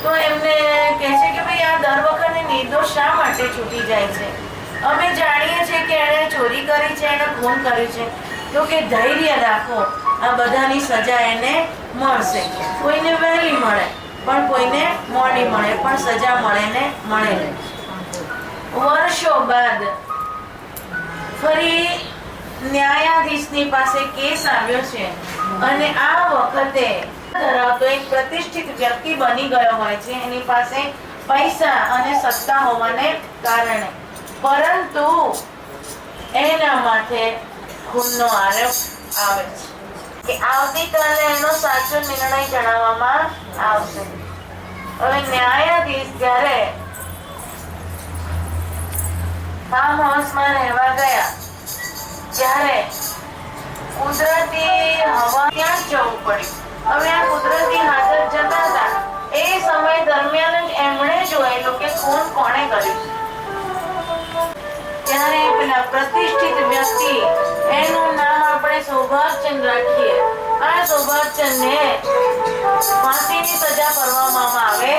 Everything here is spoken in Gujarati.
તો એમને કહે છે કે ભાઈ આ દર વખતે નિર્દોષ શા માટે છૂટી જાય છે? અમે જાણીએ છીએ કે એણે ચોરી કરી છે, એણે ખૂન કર્યું છે. તો કે ધૈર્ય રાખો, આ બધાની સજા એને મળશે. કોઈને વહેલી મળે પણ કોઈને મોડી મળે, પણ સજા મળે ને મળે નહીં. વર્ષો બાદ ફરી ન્યાયાધીશની પાસે કેસ આવ્યો છે અને આ વખતે ધરાવતો એક પ્રતિષ્ઠિત વ્યક્તિ બની ગયો હોય છે, એની પાસે પૈસા અને સત્તા હોવાને કારણે, પરંતુ એના માથે ખૂનનો આરોપ આવે છે કે આવતીકાલે એનો સાચો નિર્ણય જણાવવામાં આવશે. હવે ન્યાયાધીશ જ્યારે ફાર્મ હાઉસમાં રહેવા ગયા ત્યારે કુદરતી હવા ત્યાં જવું પડ્યું. હવે આ કુદરતી હાજર જતા હતા એ સમય દરમિયાન જ એમણે જોયેલું કે ખૂન કોણે કર્યું. ત્યારે પેલા પ્રતિષ્ઠિત વ્યક્તિ, એનું નામ આપણે સૌભાગચંદ રાખીએ, આ સૌભાગચંદને ફાંસીની સજા કરવામાં આવે.